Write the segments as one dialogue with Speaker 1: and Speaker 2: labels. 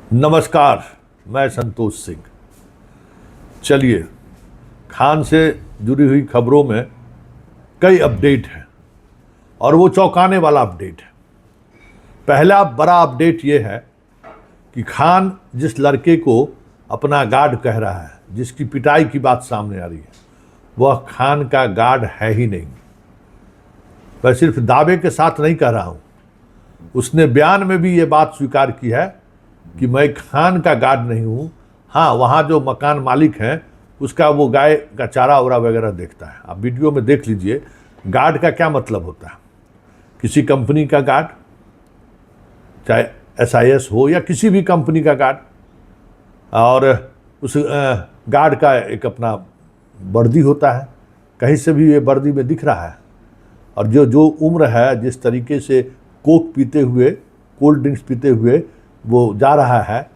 Speaker 1: नमस्कार, मैं संतोष सिंह। चलिए, खान से जुड़ी हुई खबरों में कई अपडेट हैं और वो चौंकाने वाला अपडेट है। पहला बड़ा अपडेट ये है कि खान जिस लड़के को अपना गार्ड कह रहा है, जिसकी पिटाई की बात सामने आ रही है, वह खान का गार्ड है ही नहीं। मैं सिर्फ दावे के साथ नहीं कह रहा हूँ, उसने बयान में भी ये बात स्वीकार की है कि मैं खान का गार्ड नहीं हूँ। हाँ, वहाँ जो मकान मालिक हैं उसका वो गाय का चारा वारा वगैरह देखता है। आप वीडियो में देख लीजिए गार्ड का क्या मतलब होता है। किसी कंपनी का गार्ड, चाहे SIS हो या किसी भी कंपनी का गार्ड, और उस गार्ड का एक अपना वर्दी होता है। कहीं से भी ये वर्दी में दिख रहा है। और जो उम्र है, जिस तरीके से कोक पीते हुए, कोल्ड ड्रिंक्स पीते हुए वो जा रहा है,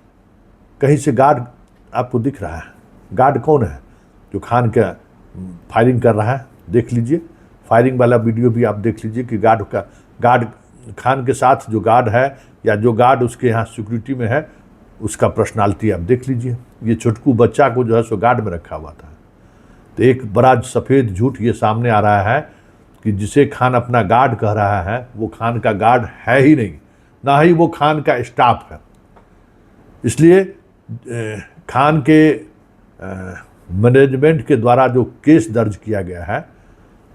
Speaker 1: कहीं से गार्ड आपको दिख रहा है। गार्ड कौन है? जो खान का फायरिंग कर रहा है। देख लीजिए फायरिंग वाला वीडियो भी आप देख लीजिए कि गार्ड खान के साथ जो गार्ड है या जो गार्ड उसके यहाँ सिक्योरिटी में है, उसका पर्सनालिटी आप देख लीजिए। ये छोटकू बच्चा को जो है सो गार्ड में रखा हुआ था। तो एक बड़ा सफ़ेद झूठ ये सामने आ रहा है कि जिसे खान अपना गार्ड कह रहा है वो खान का गार्ड है ही नहीं, ना ही वो खान का स्टाफ है। इसलिए खान के मैनेजमेंट के द्वारा जो केस दर्ज किया गया है,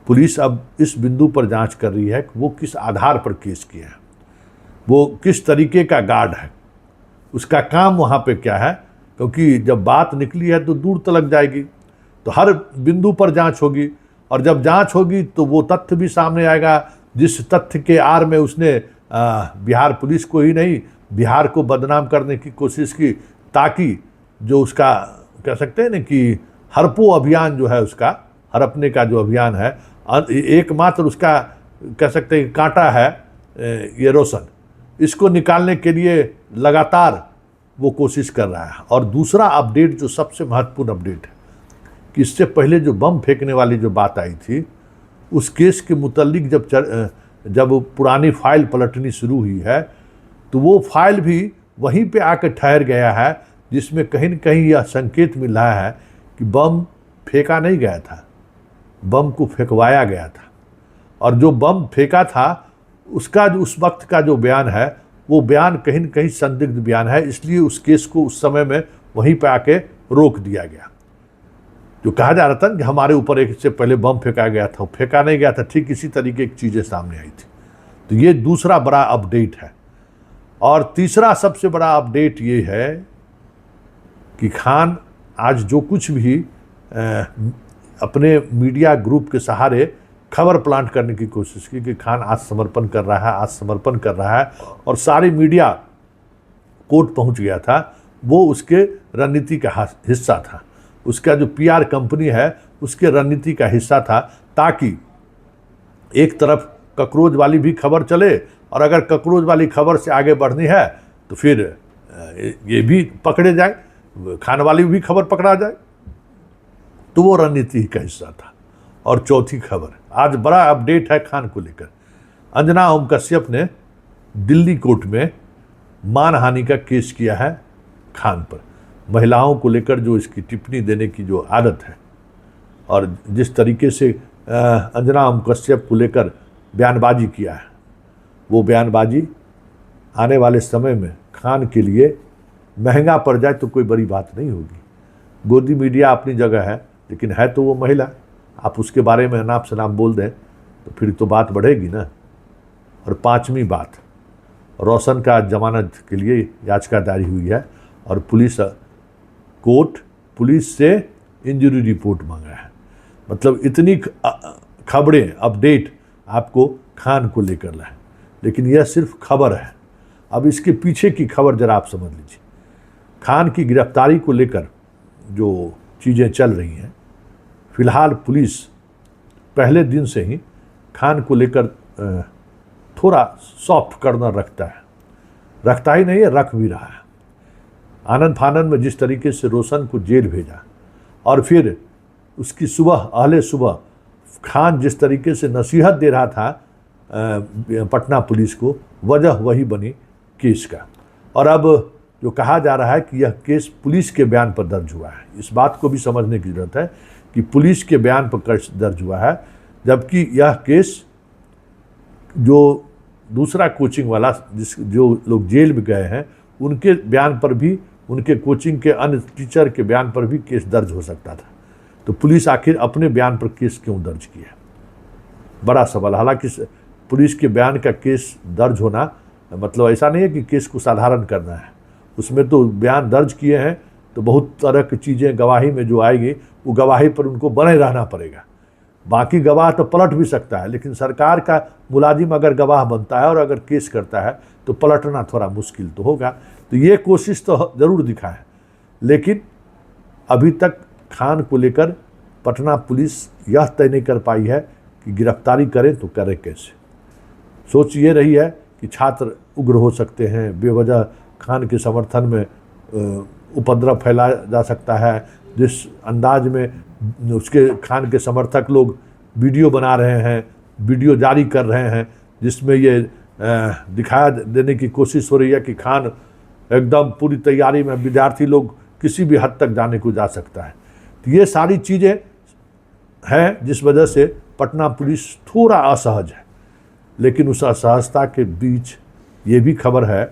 Speaker 1: पुलिस अब इस बिंदु पर जांच कर रही है कि वो किस आधार पर केस किया है, वो किस तरीके का गार्ड है, उसका काम वहाँ पे क्या है। क्योंकि जब बात निकली है तो दूर तलक जाएगी, तो हर बिंदु पर जांच होगी, और जब जांच होगी तो वो तथ्य भी सामने आएगा जिस तथ्य के आड़ में उसने बिहार पुलिस को ही नहीं, बिहार को बदनाम करने की कोशिश की, ताकि जो उसका कह सकते हैं ना कि हड़पो अभियान जो है, उसका हड़पने का जो अभियान है, एकमात्र उसका कह सकते हैं कांटा है ये रोशन, इसको निकालने के लिए लगातार वो कोशिश कर रहा है। और दूसरा अपडेट जो सबसे महत्वपूर्ण अपडेट है कि इससे पहले जो बम फेंकने वाली जो बात आई थी, उस केस के मुतल्लिक जब पुरानी फाइल पलटनी शुरू हुई है, तो वो फाइल भी वहीं पे आकर ठहर गया है, जिसमें कहीं न कहीं यह संकेत मिल रहा है कि बम फेंका नहीं गया था, बम को फेंकवाया गया था। और जो बम फेंका था उसका जो उस वक्त का जो बयान है, वो बयान कहीं न कहीं संदिग्ध बयान है। इसलिए उस केस को उस समय में वहीं पे आके रोक दिया गया। जो कहा जा रहा था कि हमारे ऊपर एक से पहले बम फेंका गया था, वो फेंका नहीं गया था, ठीक इसी तरीके की चीज़ें सामने आई थी। तो ये दूसरा बड़ा अपडेट है। और तीसरा सबसे बड़ा अपडेट ये है कि खान आज जो कुछ भी अपने मीडिया ग्रुप के सहारे खबर प्लांट करने की कोशिश की कि खान आज समर्पण कर रहा है, आज समर्पण कर रहा है, और सारी मीडिया कोर्ट पहुंच गया था, वो उसके रणनीति का हिस्सा था। उसका जो PR कंपनी है उसके रणनीति का हिस्सा था, ताकि एक तरफ ककरोज वाली भी खबर चले, और अगर ककरोज वाली खबर से आगे बढ़नी है तो फिर ये भी पकड़े जाए, खान वाली भी खबर पकड़ा जाए। तो वो रणनीति का हिस्सा था। और चौथी खबर, आज बड़ा अपडेट है खान को लेकर। अंजना ओम कश्यप ने दिल्ली कोर्ट में मानहानि का केस किया है खान पर। महिलाओं को लेकर जो इसकी टिप्पणी देने की जो आदत है, और जिस तरीके से अंजना ओम कश्यप को लेकर बयानबाजी किया है, वो बयानबाजी आने वाले समय में खान के लिए महंगा पड़ जाए तो कोई बड़ी बात नहीं होगी। गोदी मीडिया अपनी जगह है, लेकिन है तो वो महिला। आप उसके बारे में अनाप शनाप बोल दें तो फिर तो बात बढ़ेगी ना। और पांचवी बात, रोशन का जमानत के लिए याचिका दायर हुई है, और कोर्ट पुलिस से इंजरी रिपोर्ट मांगा है। मतलब इतनी खबरें, अपडेट आपको खान को लेकर लाए। लेकिन यह सिर्फ खबर है। अब इसके पीछे की खबर जरा आप समझ लीजिए। खान की गिरफ्तारी को लेकर जो चीज़ें चल रही हैं, फिलहाल पुलिस पहले दिन से ही खान को लेकर थोड़ा सॉफ्ट कॉर्नर रखता ही नहीं है, रख भी रहा है। आनंद फानंद में जिस तरीके से रोशन को जेल भेजा, और फिर उसकी अहले सुबह खान जिस तरीके से नसीहत दे रहा था पटना पुलिस को, वजह वही बनी केस का। और अब जो कहा जा रहा है कि यह केस पुलिस के बयान पर दर्ज हुआ है। इस बात को भी समझने की जरूरत है कि पुलिस के बयान पर केस दर्ज हुआ है, जबकि यह केस जो दूसरा कोचिंग वाला जो लोग जेल में गए हैं उनके बयान पर भी, उनके कोचिंग के अन्य टीचर के बयान पर भी केस दर्ज हो सकता था। तो पुलिस आखिर अपने बयान पर केस क्यों दर्ज किया, बड़ा सवाल। हालांकि पुलिस के बयान का केस दर्ज होना मतलब ऐसा नहीं है कि केस को साधारण करना है, उसमें तो बयान दर्ज किए हैं तो बहुत तरह की चीज़ें गवाही में जो आएगी वो गवाही पर उनको बने रहना पड़ेगा। बाकी गवाह तो पलट भी सकता है, लेकिन सरकार का मुलाजिम अगर गवाह बनता है और अगर केस करता है तो पलटना थोड़ा मुश्किल तो होगा। तो ये कोशिश तो ज़रूर दिखा है, लेकिन अभी तक खान को लेकर पटना पुलिस यह तय नहीं कर पाई है कि गिरफ्तारी करें तो करें कैसे। सोच ये रही है कि छात्र उग्र हो सकते हैं, बेवजह खान के समर्थन में उपद्रव फैलाया जा सकता है, जिस अंदाज में उसके खान के समर्थक लोग वीडियो बना रहे हैं, वीडियो जारी कर रहे हैं, जिसमें ये दिखाया देने की कोशिश हो रही है कि खान एकदम पूरी तैयारी में, विद्यार्थी लोग किसी भी हद तक जाने को जा सकता है। तो ये सारी चीज़ें हैं जिस वजह से पटना पुलिस थोड़ा असहज है। लेकिन उस असहजता के बीच ये भी खबर है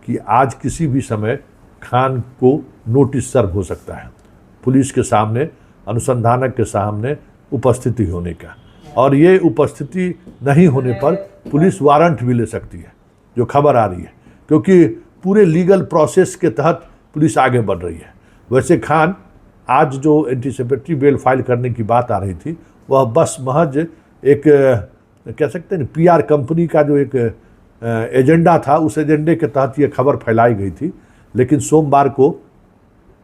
Speaker 1: कि आज किसी भी समय खान को नोटिस सर्व हो सकता है पुलिस के सामने, अनुसंधानक के सामने उपस्थिति होने का, और ये उपस्थिति नहीं होने पर पुलिस वारंट भी ले सकती है, जो खबर आ रही है, क्योंकि पूरे लीगल प्रोसेस के तहत पुलिस आगे बढ़ रही है। वैसे खान आज जो एंटीसिपेटरी बेल फाइल करने की बात आ रही थी, वह बस महज एक कह सकते हैं पीआर कंपनी का जो एक एजेंडा था, उस एजेंडे के तहत ये खबर फैलाई गई थी। लेकिन सोमवार को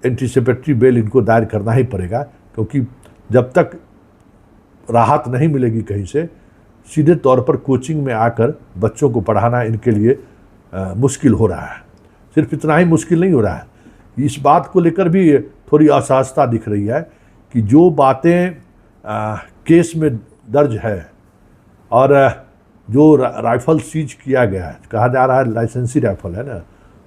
Speaker 1: एंटीसिपेटरी बेल इनको दायर करना ही पड़ेगा, क्योंकि जब तक राहत नहीं मिलेगी कहीं से, सीधे तौर पर कोचिंग में आकर बच्चों को पढ़ाना इनके लिए मुश्किल हो रहा है। सिर्फ इतना ही मुश्किल नहीं हो रहा है, इस बात को लेकर भी थोड़ी असहजता दिख रही है कि जो बातें केस में दर्ज है और जो राइफल सीज किया गया है, कहा जा रहा है लाइसेंसी राइफल है ना,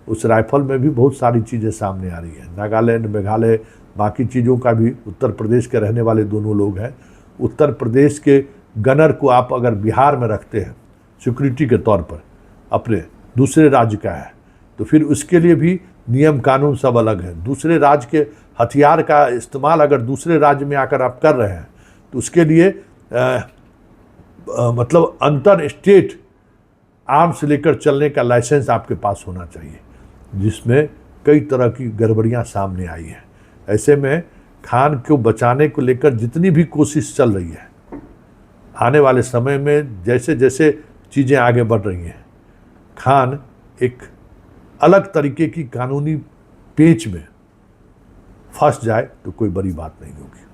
Speaker 1: उस राइफल में भी बहुत सारी चीज़ें सामने आ रही है। नागालैंड, मेघालय, बाकी चीज़ों का भी, उत्तर प्रदेश के रहने वाले दोनों लोग हैं। उत्तर प्रदेश के गनर को आप अगर बिहार में रखते हैं सिक्योरिटी के तौर पर, अपने दूसरे राज्य का है, तो फिर उसके लिए भी नियम कानून सब अलग है। दूसरे राज्य के हथियार का इस्तेमाल अगर दूसरे राज्य में आकर आप कर रहे हैं तो उसके लिए मतलब अंतर स्टेट आर्म्स लेकर चलने का लाइसेंस आपके पास होना चाहिए, जिसमें कई तरह की गड़बड़ियां सामने आई हैं। ऐसे में खान को बचाने को लेकर जितनी भी कोशिश चल रही है, आने वाले समय में जैसे जैसे चीज़ें आगे बढ़ रही हैं, खान एक अलग तरीके की कानूनी पेच में फंस जाए तो कोई बड़ी बात नहीं होगी।